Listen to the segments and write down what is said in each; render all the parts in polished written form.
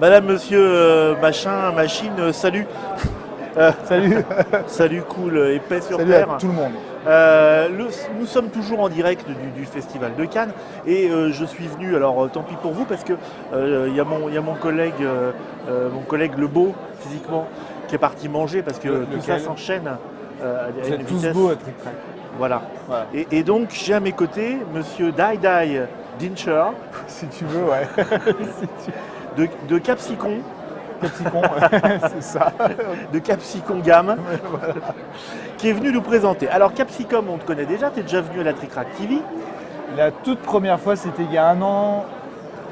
Madame, monsieur, machin, machine, salut. Salut. Salut, cool, épais sur Salut terre. à tout le monde. Nous sommes toujours en direct du Festival de Cannes et je suis venu, alors tant pis pour vous, parce que il y a mon collègue Lebeau, physiquement, qui est parti manger parce que tout ça s'enchaîne à Vous une êtes tous vitesse. beaux à Trick Track. Voilà. Voilà. Et donc j'ai à mes côtés monsieur Dai Dincher Si tu veux, ouais. Si tu- de Capsicum, Capsicum, ouais, c'est ça. de Capsicum Gamme, qui est venu nous présenter. Alors Capsicum, on te connaît déjà, tu es déjà venu à la Trick Track TV. La toute première fois, c'était il y a un an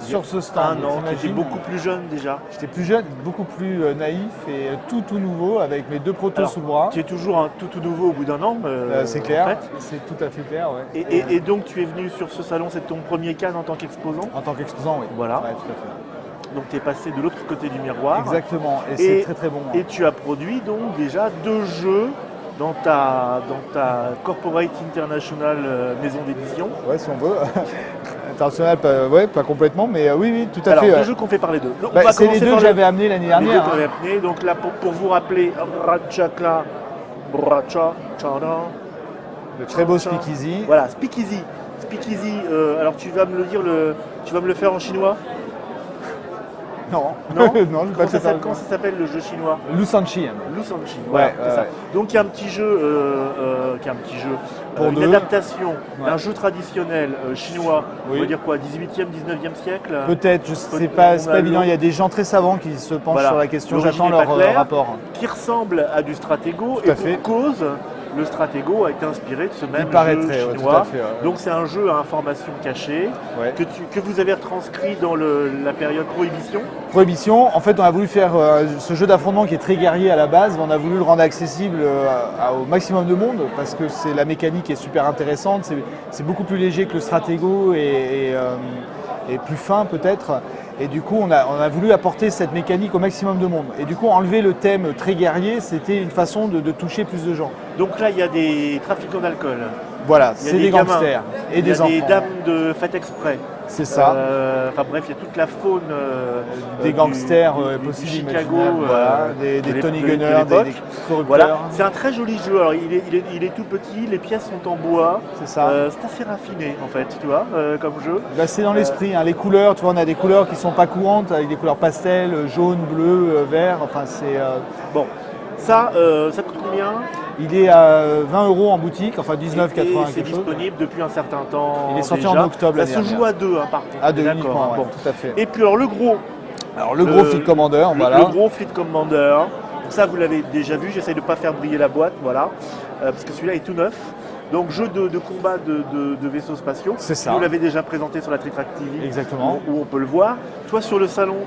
sur ce stand. Un an, tu étais t'imagines. beaucoup plus jeune déjà. J'étais plus jeune, beaucoup plus naïf et tout nouveau avec mes deux protos Alors, sous le bras. Tu es toujours un tout nouveau au bout d'un an. C'est clair, En fait. c'est tout à fait clair. Ouais. Et donc tu es venu sur ce salon, c'est ton premier Cannes en tant qu'exposant. En tant qu'exposant, oui. Voilà. Ouais, tout à fait. Donc tu es passé de l'autre côté du miroir. Exactement, et c'est très très bon. Et tu as produit donc déjà 2 jeux dans ta Corporate International maison d'édition. Ouais, si on veut. International, pas complètement, mais oui, tout à Alors, fait. 2 Ouais. jeux qu'on fait parler d'eux. On Bah, va c'est les commencer deux par que j'avais amenés l'année les deux dernière. qu'on hein. avait amenés. Donc là, pour vous rappeler, Ratchakla, Bracha, Chana. Le très beau Speakeasy. Voilà, Speakeasy. Speakeasy, alors tu vas me le dire, tu vas me le faire en chinois? Non, Non, non, je vais pas Comment te faire. comment ça s'appelle le jeu chinois? Lusanchi. Lusanchi, voilà, Ouais, c'est ça. ouais. Donc il y a un petit jeu, Pour une deux. adaptation d'un Ouais. jeu traditionnel chinois, Oui. on va dire quoi, 18e, 19e siècle? Peut-être, je sais On pas, c'est a pas le- évident. Il y a des gens très savants qui se penchent Voilà. sur la question. L'origine J'attends n'est leur pas claire. rapport. Qui ressemble à du Stratego, Tout à et fait. pour cause, le Stratego a été inspiré de ce même jeu paraîtrait, ouais, chinois. tout à fait, ouais. Donc c'est un jeu à information cachée Ouais. que vous avez retranscrit dans la période Prohibition. Prohibition, en fait, on a voulu faire ce jeu d'affrontement qui est très guerrier à la base. On a voulu le rendre accessible au maximum de monde parce que c'est la mécanique est super intéressante. C'est beaucoup plus léger que le Stratego et plus fin peut-être. Et du coup, on a voulu apporter cette mécanique au maximum de monde. Et du coup, enlever le thème très guerrier, c'était une façon de toucher plus de gens. Donc là, il y a des trafiquants d'alcool. Voilà, Il y a c'est des gamins, gangsters et il y a des enfants. des dames de fête exprès. C'est ça. Enfin bref, il y a toute la faune Des gangsters du possibles, Chicago, imaginables, voilà, des de Tony de Gunner, l'époque. des corrupteurs. Voilà, c'est un très joli jeu. Alors il est tout petit, les pièces sont en bois. C'est ça. C'est assez raffiné en fait, tu vois, comme jeu. Bah, c'est dans l'esprit, hein. Les couleurs, tu vois, on a des couleurs qui sont pas courantes, avec des couleurs pastel, jaune, bleu, vert, enfin c'est... Bon, ça coûte combien? Il est à 20 € en boutique, enfin Et 19,80 c'est quelque chose. disponible depuis un certain temps. Il est sorti déjà. en octobre Ça l'année se joue dernière. à 2 hein, par contre. À 2 D'accord, uniquement, hein, ouais, bon. tout à fait. Et puis alors le gros. Alors le gros Fleet Commander, voilà. Le gros Fleet Commander. Ça, vous l'avez déjà vu. J'essaye de ne pas faire briller la boîte, voilà. Parce que celui-là est tout neuf. Donc, jeu de combat de vaisseaux spatiaux. C'est ça. Vous l'avez déjà présenté sur la Trick Track TV. Exactement. Où on peut le voir. Toi, sur le salon,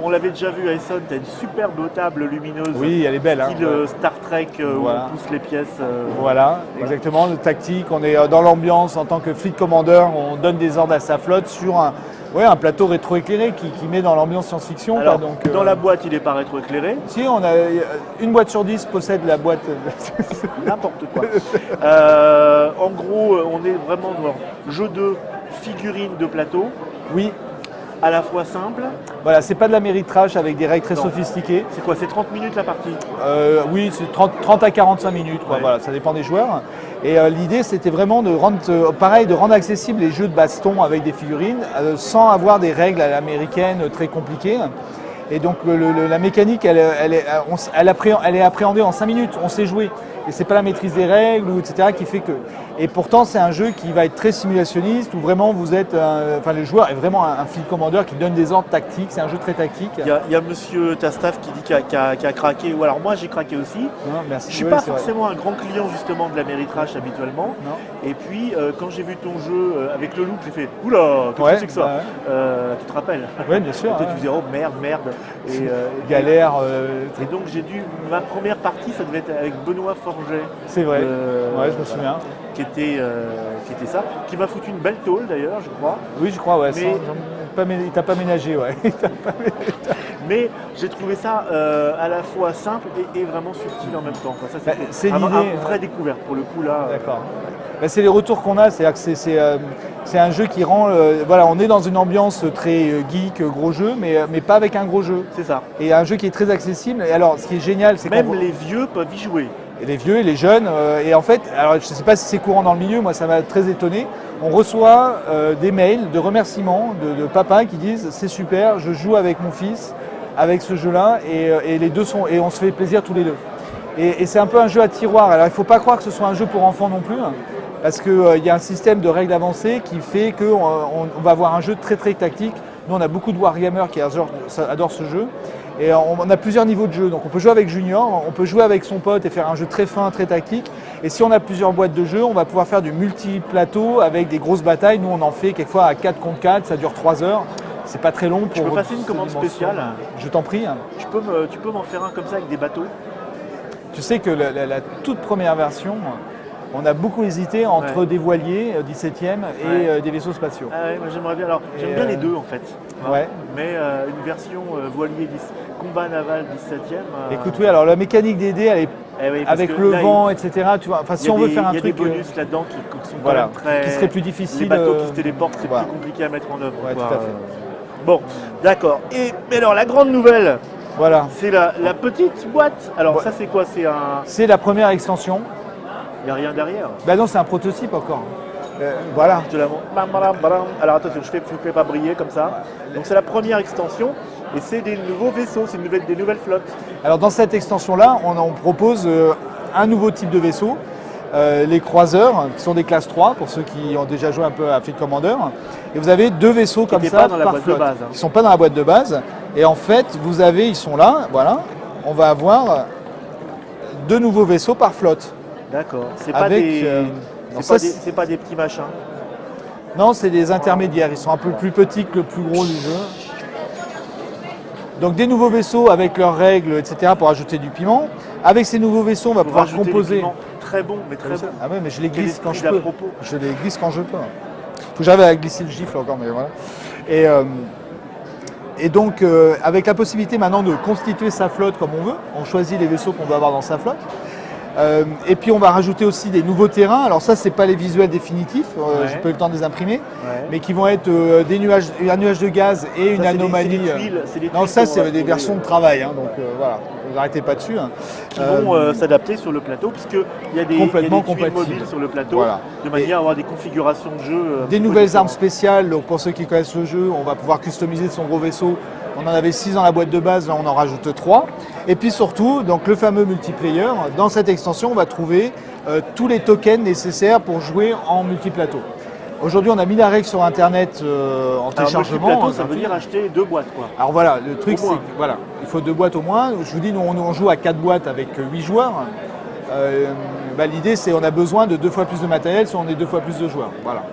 on l'avait déjà vu à Essonne. Tu as une superbe table lumineuse. Oui, elle est belle. Hein, Style ouais. Star Trek, Voilà. où on pousse les pièces. Voilà, exactement, le tactique, on est dans l'ambiance en tant que Fleet Commander, on donne des ordres à sa flotte sur un plateau rétroéclairé qui met dans l'ambiance science-fiction. Alors, quoi, donc, dans la boîte, il est pas rétroéclairé. Si, on a une boîte sur 10 possède la boîte. N'importe quoi. En gros, on est vraiment dans jeu de figurines de plateau, Oui, à la fois simple. voilà, c'est pas de la méritrage avec des règles très Non. sophistiquées. C'est quoi? C'est 30 minutes la partie? Oui, c'est 30 à 45 minutes, quoi, Ouais. voilà, ça dépend des joueurs. Et l'idée, c'était vraiment de rendre, de rendre accessibles les jeux de baston avec des figurines sans avoir des règles à l'américaine très compliquées. Et donc la mécanique, elle est appréhendée en 5 minutes, on sait jouer. Et c'est pas la maîtrise des règles, etc. qui fait que. Et pourtant, c'est un jeu qui va être très simulationniste, où vraiment vous êtes. Le joueur est vraiment un Fleet Commander qui donne des ordres tactiques, c'est un jeu très tactique. Il y a monsieur Tastaf qui dit qu'il a craqué, ou alors moi j'ai craqué aussi. Non, merci. Je suis Oui, pas c'est vrai. forcément un grand client justement de la Méritrash habituellement. Non. Et puis quand j'ai vu ton jeu avec le look, j'ai fait oula, qu'est-ce que c'est que ça? bah ouais. Tu te rappelles? Oui, bien sûr. Toi, hein. tu disais oh merde. Et, Galère, et donc j'ai dû. Ma première partie, ça devait être avec Benoît Forget. c'est vrai. Ouais, je me souviens. Qui était ça, qui m'a foutu une belle tôle d'ailleurs, je crois. Oui, je crois, ouais. Mais- Il t'a pas ménagé, ouais. Mais j'ai trouvé ça à la fois simple et vraiment subtil en même temps, quoi. Ça, Bah, c'est c'était l'idée, une vraie découverte pour le coup là. D'accord. Bah, c'est les retours qu'on a, c'est-à-dire que C'est un jeu qui rend, voilà, on est dans une ambiance très geek, gros jeu, mais pas avec un gros jeu. C'est ça. Et un jeu qui est très accessible. Et alors, ce qui est génial, c'est Même les vieux peuvent y jouer. et les vieux et les jeunes. Et en fait, alors je ne sais pas si c'est courant dans le milieu, moi ça m'a très étonné. On reçoit des mails de remerciements de papas qui disent c'est super, je joue avec mon fils avec ce jeu-là et les deux sont et on se fait plaisir tous les deux. Et c'est un peu un jeu à tiroir. Alors il ne faut pas croire que ce soit un jeu pour enfants non plus, hein, parce qu'il y a un système de règles avancées qui fait qu'on va avoir un jeu très très tactique. Nous on a beaucoup de wargamers qui adorent ce jeu. Et on a plusieurs niveaux de jeu, donc on peut jouer avec Junior, on peut jouer avec son pote et faire un jeu très fin, très tactique. Et si on a plusieurs boîtes de jeu, on va pouvoir faire du multi-plateau avec des grosses batailles. Nous on en fait quelquefois à 4 contre 4, ça dure 3 heures. C'est pas très long pour... Je peux passer une commande spéciale? Je t'en prie. Tu peux m'en faire un comme ça avec des bateaux? Tu sais que la toute première version, on a beaucoup hésité entre des voiliers 17e et des vaisseaux spatiaux. Ah ouais, moi j'aimerais bien. Alors j'aime bien les deux en fait. Ouais. Mais une version voilier combat naval 17e. Écoute, oui, alors la mécanique des dés, elle est oui, avec le vent, etc. Tu vois, enfin, si on veut faire un truc. Il y a des bonus là-dedans qui sont voilà, quand même très. Qui serait plus difficile. Les bateaux qui se téléportent, c'est plus compliqué à mettre en œuvre. Ouais, tout à fait. Bon, d'accord. Mais alors la grande nouvelle, voilà, c'est la petite boîte. Alors ça c'est quoi? C'est la première extension. Il n'y a rien derrière. Ben non, c'est un prototype encore. Voilà. Je te la montre. Alors attention, je ne fais pas briller comme ça. Donc c'est la première extension et c'est des nouveaux vaisseaux, c'est des nouvelles flottes. Alors dans cette extension-là, on propose un nouveau type de vaisseau. Les croiseurs, qui sont des classes 3, pour ceux qui ont déjà joué un peu à Fleet Commander. Et vous avez deux vaisseaux comme ça par flotte, qui ne sont pas dans la boîte de base. Et en fait, ils sont là, voilà. On va avoir deux nouveaux vaisseaux par flotte. D'accord. C'est pas des petits machins. Non, c'est des intermédiaires. Ils sont un peu plus petits que le plus gros du jeu. Donc des nouveaux vaisseaux avec leurs règles, etc. pour ajouter du piment. Avec ces nouveaux vaisseaux, on va pouvoir composer. Très bon, mais très bon. Ah ouais, mais je les glisse quand je peux. Je les glisse quand je peux. Faut que j'arrive à glisser le gifle encore, mais voilà. Et donc, avec la possibilité maintenant de constituer sa flotte comme on veut, on choisit les vaisseaux qu'on veut avoir dans sa flotte. Et puis on va rajouter aussi des nouveaux terrains. Alors ça, c'est pas les visuels définitifs, j'ai pas eu le temps de les imprimer, mais qui vont être des nuages, un nuage de gaz et une anomalie. Non, ça c'est des versions de travail, hein, donc voilà, vous n'arrêtez pas dessus. Hein. Qui vont s'adapter sur le plateau, puisqu'il y a des tuiles mobiles sur le plateau, voilà. De manière à avoir des configurations de jeu. Des nouvelles armes spéciales, donc pour ceux qui connaissent le jeu, on va pouvoir customiser son gros vaisseau. On en avait 6 dans la boîte de base, là on en rajoute 3. Et puis surtout, donc le fameux multiplayer, dans cette extension, on va trouver tous les tokens nécessaires pour jouer en multiplateau. Aujourd'hui, on a mis la règle sur Internet en téléchargement. Multiplateau, ça veut dire acheter 2 boîtes, quoi. Alors voilà, le truc c'est voilà, il faut 2 boîtes au moins. Je vous dis, nous on joue à 4 boîtes avec 8 joueurs. L'idée c'est qu'on a besoin de 2 fois plus de matériel si on est 2 fois plus de joueurs. Voilà.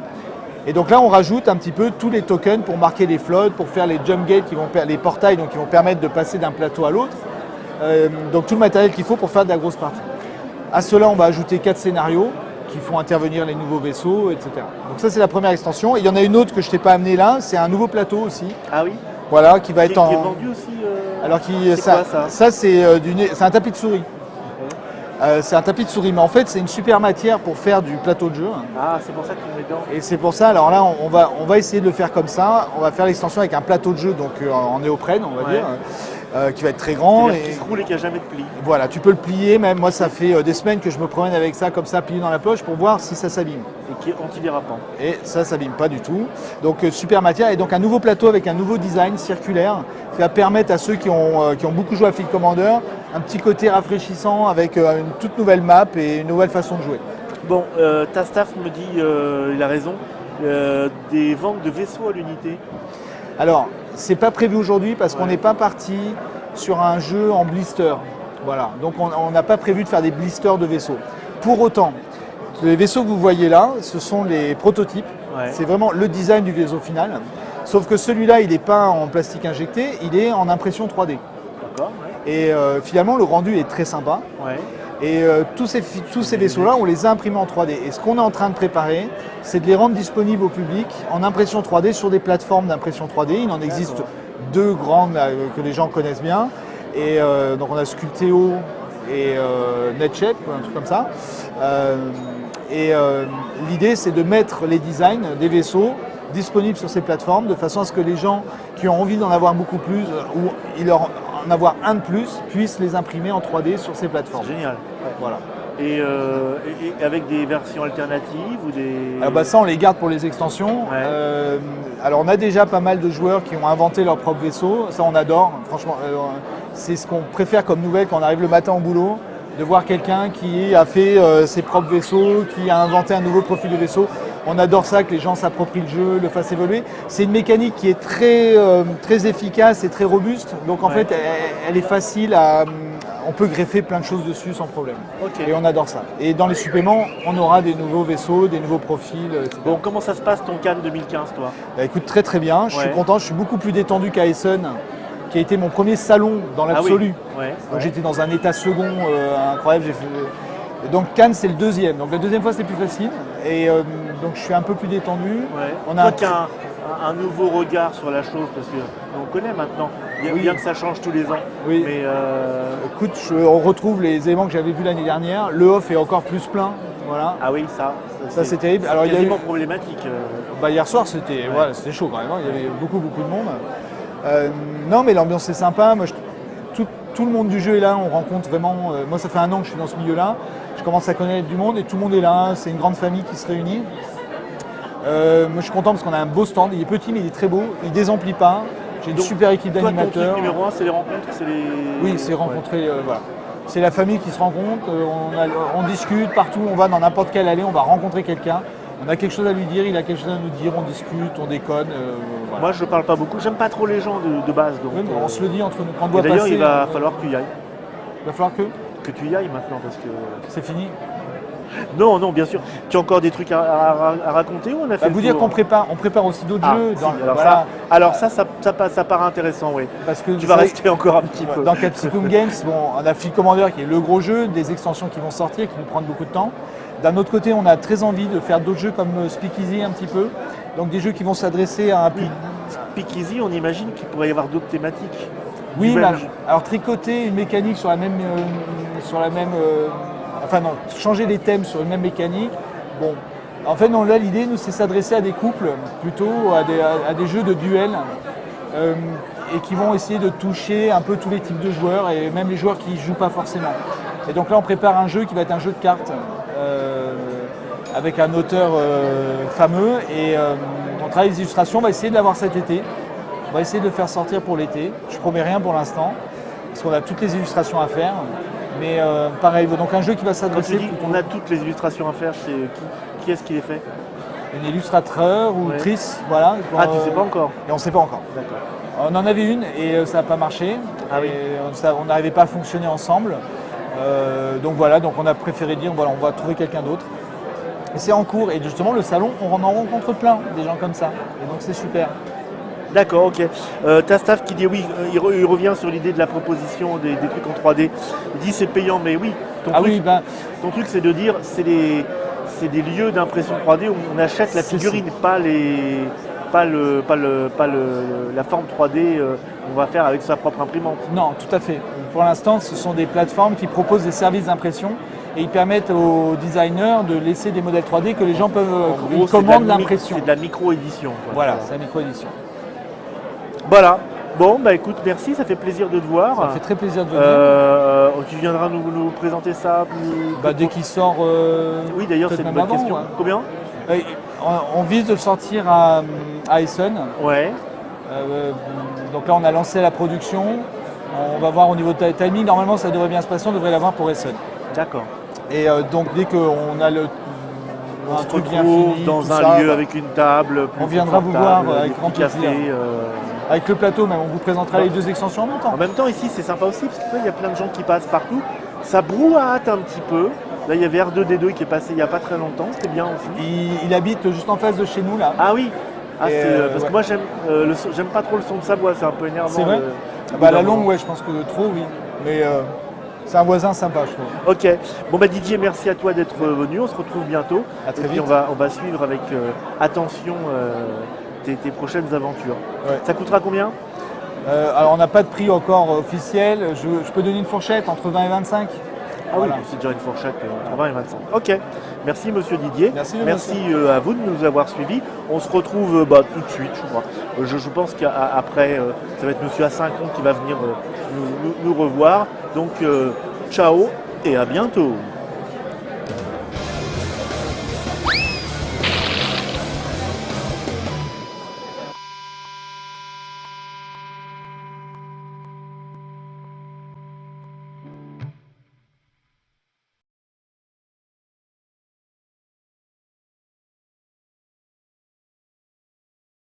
Et donc là, on rajoute un petit peu tous les tokens pour marquer les flottes, pour faire les jump gates, les portails qui vont permettre de passer d'un plateau à l'autre. Donc tout le matériel qu'il faut pour faire de la grosse partie. À cela, on va ajouter 4 scénarios qui font intervenir les nouveaux vaisseaux, etc. Donc ça, c'est la première extension. Et il y en a une autre que je ne t'ai pas amené là, c'est un nouveau plateau aussi. Ah oui. Voilà, qui va être qui est vendu aussi. Alors ça c'est un tapis de souris. C'est un tapis de souris, mais en fait c'est une super matière pour faire du plateau de jeu. Ah, c'est pour ça que tu le mets dedans. Et c'est pour ça, alors là on va essayer de le faire comme ça. On va faire l'extension avec un plateau de jeu, donc en néoprène on va dire, qui va être très grand. Qui se roule et qui n'a jamais de pli. Voilà, tu peux le plier, même moi ça fait des semaines que je me promène avec ça comme ça, plié dans la poche pour voir si ça s'abîme. Et qui est antidérapant. Et ça s'abîme pas du tout. Donc super matière, et donc un nouveau plateau avec un nouveau design circulaire qui va permettre à ceux qui ont beaucoup joué à Fleet Commander un petit côté rafraîchissant avec une toute nouvelle map et une nouvelle façon de jouer. Bon, ta staff me dit, il a raison, des ventes de vaisseaux à l'unité. Alors, c'est pas prévu aujourd'hui parce qu'on n'est pas parti sur un jeu en blister. Voilà, donc on n'a pas prévu de faire des blisters de vaisseaux. Pour autant, les vaisseaux que vous voyez là, ce sont les prototypes. Ouais. C'est vraiment le design du vaisseau final. Sauf que celui-là, il n'est pas en plastique injecté, il est en impression 3D. D'accord. Ouais. Et finalement, le rendu est très sympa. Ouais. Et tous ces vaisseaux-là, on les a imprimés en 3D. Et ce qu'on est en train de préparer, c'est de les rendre disponibles au public en impression 3D sur des plateformes d'impression 3D. Il en existe 2 grandes que les gens connaissent bien. Et donc on a Sculpteo et NetShape, un truc comme ça. L'idée, c'est de mettre les designs des vaisseaux disponibles sur ces plateformes de façon à ce que les gens qui ont envie d'en avoir beaucoup plus ou en avoir un de plus puissent les imprimer en 3D sur ces plateformes. Génial. Voilà. Et avec des versions alternatives ou des... Alors ça, on les garde pour les extensions. Ouais. Alors on a déjà pas mal de joueurs qui ont inventé leur propre vaisseau. Ça, on adore. Franchement, c'est ce qu'on préfère comme nouvelle quand on arrive le matin au boulot, de voir quelqu'un qui a fait ses propres vaisseaux, qui a inventé un nouveau profil de vaisseau. On adore ça, que les gens s'approprient le jeu, le fassent évoluer. C'est une mécanique qui est très efficace et très robuste. Donc en fait, elle est facile à... On peut greffer plein de choses dessus sans problème. Okay. Et on adore ça. Et dans les suppléments, on aura des nouveaux vaisseaux, des nouveaux profils, etc. Bon, comment ça se passe ton Cannes 2015, toi? Bah, écoute, très très bien. Je suis content, je suis beaucoup plus détendu qu'à Essen, qui a été mon premier salon dans l'absolu. Ah oui. Donc j'étais dans un état second incroyable. Donc Cannes, c'est le deuxième. Donc la deuxième fois, c'est plus facile. Et donc je suis un peu plus détendu. Ouais. On a un nouveau regard sur la chose, parce qu'on connaît maintenant, bien que ça change tous les ans. Oui. Mais écoute, on retrouve les éléments que j'avais vus l'année dernière. Le off est encore plus plein. Voilà. Ah oui, ça c'est terrible. Alors, quasiment problématique. Hier soir, c'était chaud quand même. Il y avait beaucoup de monde. Non, mais l'ambiance est sympa. Moi, tout le monde du jeu est là. On rencontre vraiment... moi, ça fait 1 an que je suis dans ce milieu-là. Je commence à connaître du monde et tout le monde est là. C'est une grande famille qui se réunit. Moi, je suis content parce qu'on a un beau stand. Il est petit, mais il est très beau. Il ne désemplit pas. J'ai une super équipe d'animateurs. Ton truc numéro 1, c'est les rencontres, Oui, c'est rencontrer. Voilà. C'est la famille qui se rencontre. On discute partout. On va dans n'importe quelle allée. On va rencontrer quelqu'un. On a quelque chose à lui dire. Il a quelque chose à nous dire. On discute, on déconne. Voilà. Moi, je ne parle pas beaucoup. J'aime pas trop les gens de base. Donc, oui, on se le dit entre nous. Quand on doit d'ailleurs, passer, il va falloir que tu y ailles. Il va falloir que tu y ailles maintenant parce que c'est fini. Non, bien sûr. Tu as encore des trucs à raconter ou on a fait vous dire qu'on prépare aussi d'autres jeux. Alors ça paraît intéressant, oui. Parce que tu vas rester encore un petit peu. Dans Capsicum Games, on a Fleet Commander qui est le gros jeu, des extensions qui vont sortir, qui vont prendre beaucoup de temps. D'un autre côté, on a très envie de faire d'autres jeux comme Speakeasy un petit peu. Donc des jeux qui vont s'adresser à un public. Speakeasy, on imagine qu'il pourrait y avoir d'autres thématiques. Oui, alors tricoter une mécanique sur la même... Enfin non, changer les thèmes sur une même mécanique. Bon, en fait, non, là, l'idée, nous, c'est s'adresser à des couples, plutôt à des jeux de duel, et qui vont essayer de toucher un peu tous les types de joueurs, et même les joueurs qui ne jouent pas forcément. Et donc là, on prépare un jeu qui va être un jeu de cartes, avec un auteur fameux, et on travaille les illustrations, on va essayer de l'avoir cet été. On va essayer de le faire sortir pour l'été. Je ne promets rien pour l'instant, parce qu'on a toutes les illustrations à faire. Mais pareil, donc un jeu qui va s'adresser... Quand tu dis qu'on a toutes les illustrations à faire, c'est qui est-ce qui les fait? Une illustrateur ou trice, voilà. Ah, tu sais pas encore? Et on ne sait pas encore. D'accord. On en avait une et ça n'a pas marché. Ah oui. On n'arrivait pas à fonctionner ensemble. Donc voilà, donc on a préféré dire, voilà, on va trouver quelqu'un d'autre. Et c'est en cours. Et justement, le salon, on en rencontre plein, des gens comme ça. Et donc c'est super. D'accord, ok. T'as staff qui dit oui, il revient sur l'idée de la proposition des trucs en 3D. Il dit c'est payant, mais oui. Ton truc c'est de dire c'est des lieux d'impression 3D où on achète la figurine, pas la forme 3D qu'on va faire avec sa propre imprimante. Non, tout à fait. Pour l'instant, ce sont des plateformes qui proposent des services d'impression et ils permettent aux designers de laisser des modèles 3D que les gens peuvent commander l'impression. C'est de la micro-édition. Voilà, c'est la micro-édition. Voilà. Bon, bah écoute, merci, ça fait plaisir de te voir. Ça fait très plaisir de venir. Tu viendras nous présenter ça dès qu'il sort. Oui, d'ailleurs, c'est une bonne question. Hein. Combien on vise de le sortir à Essen. Ouais. Donc là, on a lancé la production. On va voir au niveau de timing. Normalement, ça devrait bien se passer. On devrait l'avoir pour Essen. D'accord. Et donc, dès qu'on a un truc bien fini, dans un lieu avec une table, on viendra vous voir avec grand plaisir. Avec le plateau même, on vous présentera les 2 extensions en même temps. En même temps, ici, c'est sympa aussi, parce qu'il y a plein de gens qui passent partout. Ça brouillate un petit peu. Là, il y avait R2D2 qui est passé il n'y a pas très longtemps, c'était bien aussi. Il habite juste en face de chez nous, là. Ah oui, parce que moi, j'aime pas trop le son de sa voix, c'est un peu énervant. C'est vrai la longue, ouais, je pense que trop, oui. Mais c'est un voisin sympa, je trouve. Ok. Bon, Didier, merci à toi d'être venu. On se retrouve bientôt. À très vite. Puis on va suivre avec attention tes prochaines aventures. Ouais. Ça coûtera combien? Alors, on n'a pas de prix encore officiel. Je peux donner une fourchette entre 20 et 25. Ah Voilà. oui, c'est déjà une fourchette entre 20 et 25. Ok, merci monsieur Didier. Merci, à vous de nous avoir suivis. On se retrouve tout de suite, je crois. Je pense qu'après, ça va être monsieur Assincon qui va venir nous revoir. Donc, ciao et à bientôt.